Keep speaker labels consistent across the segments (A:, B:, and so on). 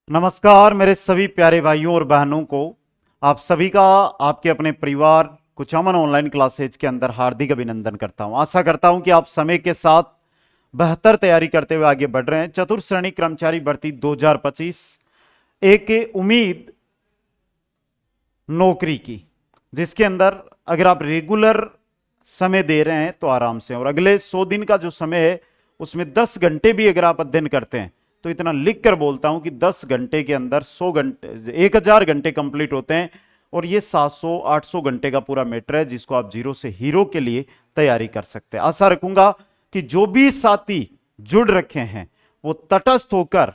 A: नमस्कार मेरे सभी प्यारे भाइयों और बहनों को। आप सभी का आपके अपने परिवार कुचामन ऑनलाइन क्लासेज के अंदर हार्दिक अभिनंदन करता हूं। आशा करता हूं कि आप समय के साथ बेहतर तैयारी करते हुए आगे बढ़ रहे हैं। चतुर्थ श्रेणी कर्मचारी भर्ती 2025 एक उम्मीद नौकरी की, जिसके अंदर अगर आप रेगुलर समय दे रहे हैं तो आराम से, और अगले 100 दिन का जो समय है उसमें 10 घंटे भी अगर आप अध्ययन करते हैं तो इतना लिख कर बोलता हूं कि 10 घंटे के अंदर 100 घंटे 1000 घंटे कंप्लीट होते हैं। और ये 700-800 घंटे का पूरा मैटर है जिसको आप जीरो से हीरो के लिए तैयारी कर सकते हैं। आशा रखूंगा कि जो भी साथी जुड़ रखे हैं वो तटस्थ होकर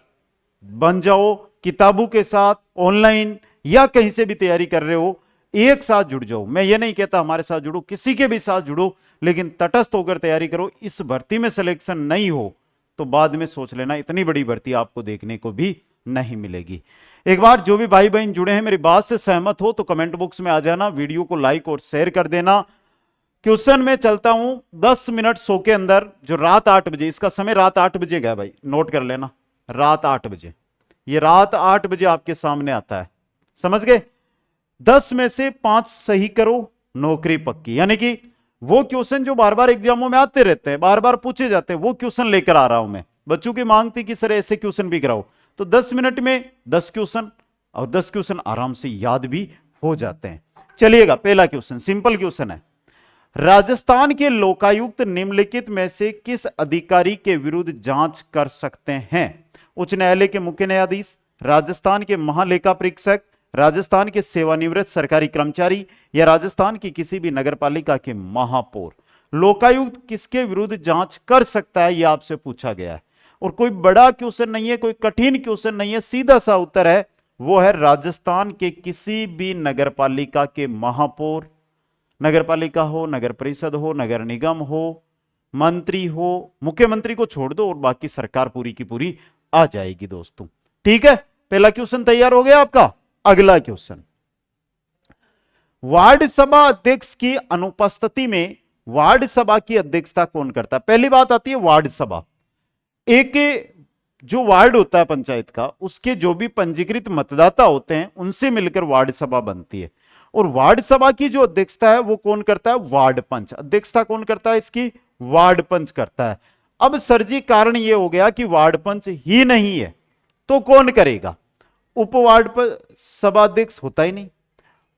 A: बन जाओ। किताबों के साथ ऑनलाइन या कहीं से भी तैयारी कर रहे हो, एक साथ जुड़ जाओ। मैं ये नहीं कहता हमारे साथ जुड़ो, किसी के भी साथ जुड़ो, लेकिन तटस्थ होकर तैयारी करो। इस भर्ती में सिलेक्शन नहीं हो तो बाद में सोच लेना, इतनी बड़ी भर्ती आपको देखने को भी नहीं मिलेगी। एक बार जो भी भाई बहन जुड़े हैं मेरी बात से सहमत हो तो कमेंट बॉक्स में आ जाना, वीडियो को लाइक और शेयर कर देना। क्वेश्चन में चलता हूं 10 मिनट 100 के अंदर, जो रात 8 बजे, इसका समय रात 8 बजे गया भाई, नोट कर लेना, रात 8 बजे। ये रात 8 बजे आपके सामने आता है, समझ गए। 10 में से 5 सही करो, नौकरी पक्की। यानी कि वो क्वेश्चन जो बार बार एग्जामों में आते रहते हैं, बार बार पूछे जाते हैं, वो क्वेश्चन लेकर आ रहा हूं मैं। बच्चों की मांग थी कि सर ऐसे क्वेश्चन भी कराओ, तो 10 मिनट में 10 क्वेश्चन, और 10 क्वेश्चन आराम से याद भी हो जाते हैं। चलिएगा, पहला क्वेश्चन सिंपल क्वेश्चन है। राजस्थान के लोकायुक्त निम्नलिखित में से किस अधिकारी के विरुद्ध जांच कर सकते हैं? उच्च न्यायालय के मुख्य न्यायाधीश, राजस्थान के महालेखा परीक्षक, राजस्थान के सेवानिवृत्त सरकारी कर्मचारी, या राजस्थान की किसी भी नगरपालिका के महापौर। लोकायुक्त किसके विरुद्ध जांच कर सकता है, यह आपसे पूछा गया है। और कोई बड़ा क्वेश्चन नहीं है, कोई कठिन क्वेश्चन नहीं है, सीधा सा उत्तर है, वो है राजस्थान के किसी भी नगरपालिका के महापौर। नगरपालिका हो, नगर परिषद हो, नगर निगम हो, मंत्री हो, मुख्यमंत्री को छोड़ दो और बाकी सरकार पूरी की पूरी आ जाएगी दोस्तों। ठीक है, पहला क्वेश्चन तैयार हो गया आपका। अगला क्वेश्चन, वार्ड सभा अध्यक्ष की अनुपस्थिति में वार्ड सभा की अध्यक्षता कौन करता है? पहली बात आती है वार्ड सभा। एक जो वार्ड होता है पंचायत का, उसके जो भी पंजीकृत मतदाता होते हैं उनसे मिलकर वार्ड सभा बनती है। और वार्ड सभा की जो अध्यक्षता है वो कौन करता है? वार्ड पंच। अध्यक्षता कौन करता है इसकी? वार्ड पंच करता है। अब सर जी कारण यह हो गया कि वार्ड पंच ही नहीं है तो कौन करेगा? उप वार्ड सभाध्यक्ष होता ही नहीं,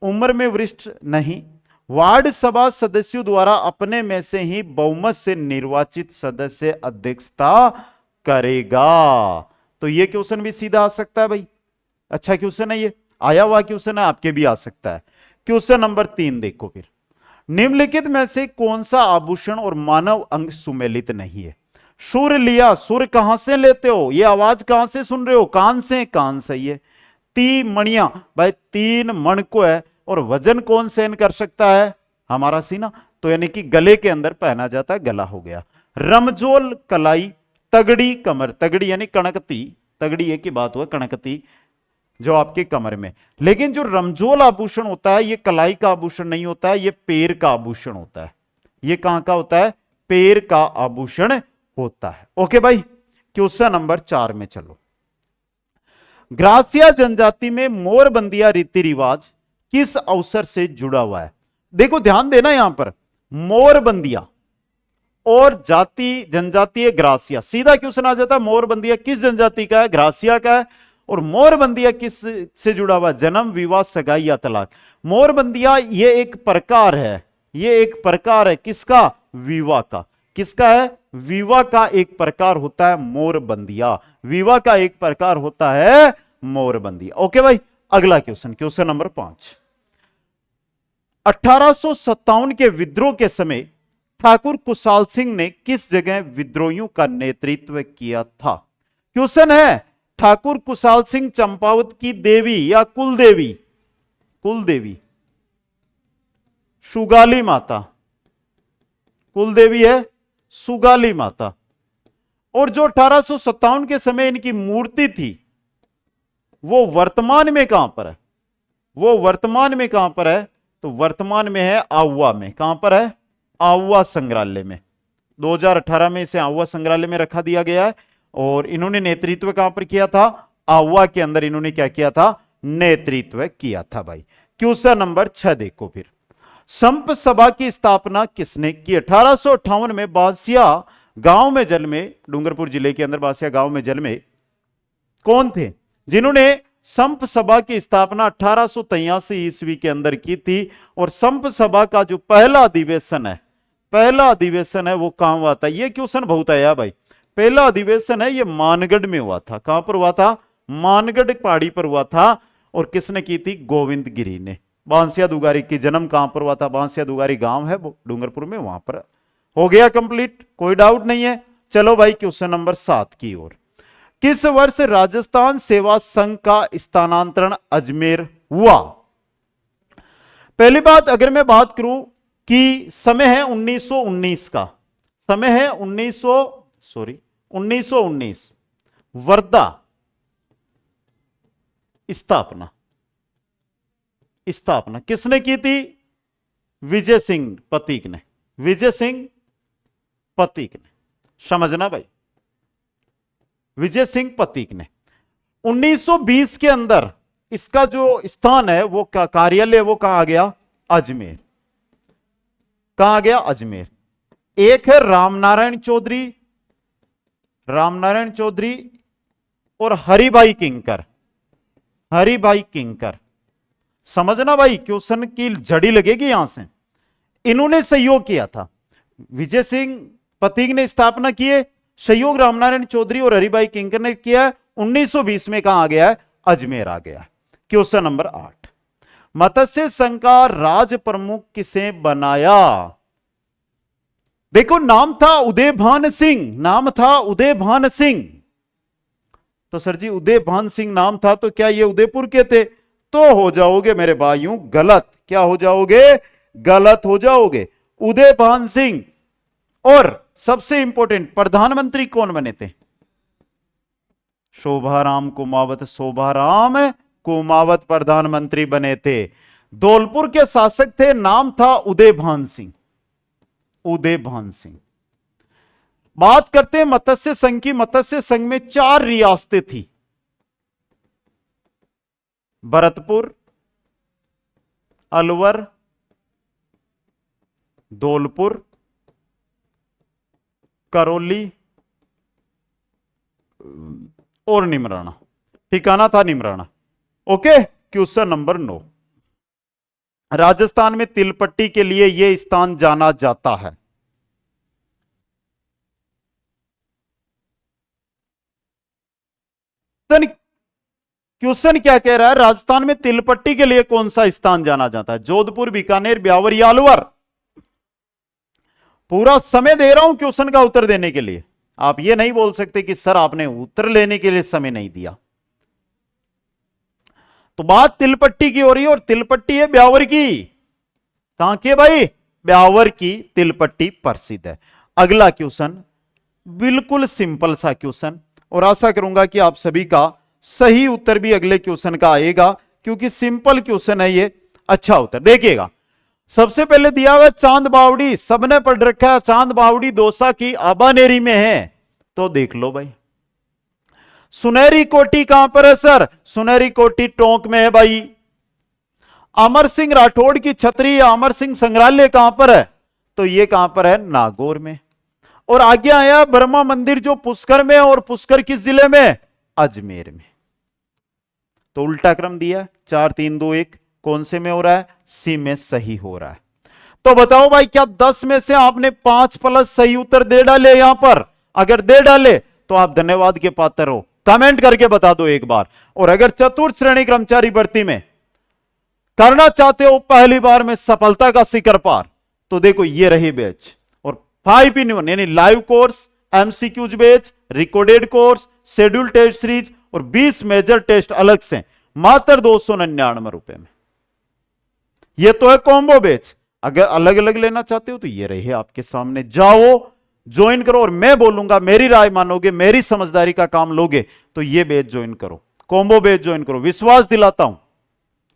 A: उम्र में वरिष्ठ नहीं, वार्ड सभा सदस्यों द्वारा अपने में से ही बहुमत से निर्वाचित सदस्य अध्यक्षता करेगा। तो यह क्वेश्चन भी सीधा आ सकता है भाई, अच्छा क्वेश्चन है, ये आया हुआ क्वेश्चन है, आपके भी आ सकता है। क्वेश्चन नंबर 3 देखो फिर, निम्नलिखित में से कौन सा आभूषण और मानव अंग सुमेलित नहीं है? सुर लिया, सुर कहां से लेते हो? ये आवाज कहां से सुन रहे हो? कान से, कान सही है। तीन मणियां, भाई 3 मण को है, और वजन कौन सहन कर सकता है? हमारा सीना, तो यानी कि गले के अंदर पहना जाता है, गला हो गया। रमजोल कलाई, तगड़ी कमर, तगड़ी यानी कणकती, तगड़ी एक ही बात हुआ, कणकती जो आपके कमर में। लेकिन जो रमजोल आभूषण होता है ये कलाई का आभूषण नहीं होता है, ये पैर का आभूषण होता है। ये कहां का होता है? पैर का आभूषण होता है। ओके भाई, क्वेश्चन नंबर 4 में चलो। ग्रासिया जनजाति में मोरबंदिया रीति रिवाज किस अवसर से जुड़ा हुआ है? देखो ध्यान देना, यहां पर मोरबंदिया और जाति जनजाति है ग्रासिया, सीधा क्वेश्चन आ जाता है मोरबंदिया किस जनजाति का है? ग्रासिया का है। और मोरबंदिया किस से जुड़ा हुआ? जन्म, विवाह, सगाई या तलाक। मोरबंदिया ये एक प्रकार है, ये एक प्रकार है किसका? विवाह का। किसका है? विवाह का एक प्रकार होता है मोरबंदिया, विवाह का एक प्रकार होता है मोरबंदिया। ओके भाई, अगला क्वेश्चन, क्वेश्चन नंबर 5। 1857 के विद्रोह के समय ठाकुर कुशाल सिंह ने किस जगह विद्रोहियों का नेतृत्व किया था? क्वेश्चन है, ठाकुर कुशाल सिंह चंपावत की देवी या कुल देवी? कुल देवी, सुगाली माता, कुल देवी है सुगाली माता। और जो 1857 के समय इनकी मूर्ति थी वो वर्तमान में कहां पर है? वो वर्तमान में कहां पर है? तो वर्तमान में है आहुआ में। कहां पर है? आहुआ संग्रहालय में। 2018 में इसे आहुआ संग्रहालय में रखा दिया गया है। और इन्होंने नेतृत्व कहां पर किया था? आहुआ के अंदर इन्होंने क्या किया था, नेतृत्व किया था भाई। क्वेश्चन नंबर 6 देखो फिर, संप सभा की स्थापना किसने की? 1858 में बासिया गांव में जन्मे, डूंगरपुर जिले के अंदर बासिया गांव में जन्मे कौन थे जिन्होंने संप सभा की स्थापना 1883 ईस्वी के अंदर की थी। और संप सभा का जो पहला अधिवेशन है वो कहां हुआ था? ये क्वेश्चन बहुत आया भाई। पहला अधिवेशन है ये मानगढ़ में हुआ था। कहां पर हुआ था? मानगढ़ पहाड़ी पर हुआ था। और किसने की थी? गोविंद गिरी ने। बांसिया दुगारी की जन्म कहां पर हुआ था? बांसिया दुगारी गांव है वो डूंगरपुर में, वहां पर। हो गया कंप्लीट, कोई डाउट नहीं है। चलो भाई क्वेश्चन नंबर 7 की ओर। किस वर्ष राजस्थान सेवा संघ का स्थानांतरण अजमेर हुआ? पहली बात अगर मैं बात करूं कि समय है 1919 का, समय है 1919 वर्धा स्थापना किसने की थी? विजय सिंह पतीक ने। विजय सिंह पतीक ने, समझना भाई, विजय सिंह पतीक ने। 1920 के अंदर इसका जो स्थान है वो कार्यालय वो कहां आ गया? अजमेर। कहां आ गया? अजमेर। एक है रामनारायण चौधरी और हरिभाई किंकर। समझना भाई, क्वेश्चन की जड़ी लगेगी यहां से। इन्होंने सहयोग किया था। विजय सिंह पतीक ने स्थापना की है, सहयोग रामनारायण चौधरी और हरिभाई किंकर ने किया। 1920 में कहां आ गया है? अजमेर आ गया। क्वेश्चन नंबर 8, मत्स्य संघ का राज प्रमुख किसे बनाया? देखो नाम था उदयभान सिंह। तो सर जी उदयभान सिंह नाम था, तो क्या ये उदयपुर के थे? तो हो जाओगे मेरे भाइयों गलत। क्या हो जाओगे? गलत हो जाओगे। उदयभान सिंह। और सबसे इंपॉर्टेंट, प्रधानमंत्री कौन बने थे? शोभाराम कुमावत प्रधानमंत्री बने थे। धौलपुर के शासक थे, नाम था उदयभान सिंह। बात करते हैं मत्स्य संघ की। मत्स्य संघ में 4 रियासतें थी, भरतपुर, अलवर, धौलपुर, करौली और निमराना। ठिकाना था Neemrana. Okay. Question number 9, Rajasthan में तिलपट्टी के लिए यह स्थान जाना जाता है। क्वेश्चन क्या कह रहा है? राजस्थान में तिलपट्टी के लिए कौन सा स्थान जाना जाता है? जोधपुर, बीकानेर, ब्यावर या अलवर? पूरा समय दे रहा हूं क्वेश्चन का उत्तर देने के लिए। आप ये नहीं बोल सकते कि सर आपने उत्तर लेने के लिए समय नहीं दिया। तो बात तिलपट्टी की हो रही है, और तिलपट्टी है ब्यावर की। कहां की भाई? ब्यावर की तिलपट्टी प्रसिद्ध है। अगला क्वेश्चन बिल्कुल सिंपल सा क्वेश्चन, और आशा करूंगा कि आप सभी का सही उत्तर भी अगले क्वेश्चन का आएगा, क्योंकि सिंपल क्वेश्चन है ये। अच्छा उत्तर देखिएगा। सबसे पहले दिया हुआ चांद बावड़ी, सबने पढ़ रखा है। चांद बावड़ी दौसा की आबानेरी में है, तो देख लो भाई। सुनहरी कोठी कहां पर है सर? सुनहरी कोठी टोंक में है भाई। अमर सिंह राठौड़ की छतरी या अमर सिंह संग्रहालय कहां पर है? तो ये कहां पर है? नागौर में। और आगे आया ब्रह्मा मंदिर जो पुष्कर में, और पुष्कर किस जिले में? अजमेर में। तो उल्टा क्रम दिया, 4 3 2 1। कौन से में हो रहा है? सी में सही हो रहा है। तो बताओ भाई, क्या 10 में से आपने 5 प्लस सही उत्तर दे डाले यहां पर? अगर दे डाले तो आप धन्यवाद के पात्र हो। कमेंट करके बता दो एक बार। और अगर चतुर्थ श्रेणी कर्मचारी भर्ती में करना चाहते हो पहली बार में सफलता का शिखर पार, तो देखो ये रही बैच। और 5 in 1 यानी live course, MCQs batch, recorded course, schedule test series और 20 मेजर टेस्ट अलग से, मात्र 299 रुपए में। ये तो है कॉम्बो बैच। अगर अलग अलग लेना चाहते हो तो ये रहे आपके सामने। जाओ ज्वाइन करो, और मैं बोलूंगा, मेरी राय मानोगे, मेरी समझदारी का काम लोगे, तो ये बैच ज्वाइन करो, कॉम्बो बैच ज्वाइन करो। विश्वास दिलाता हूं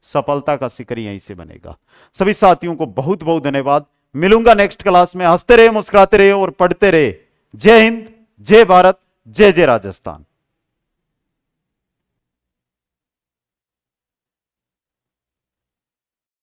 A: सफलता का शिखर यहीं से बनेगा। सभी साथियों को बहुत बहुत धन्यवाद। मिलूंगा नेक्स्ट क्लास में। हंसते रहे, मुस्कुराते रहे और पढ़ते रहे। जय हिंद, जय भारत, जय जय राजस्थान।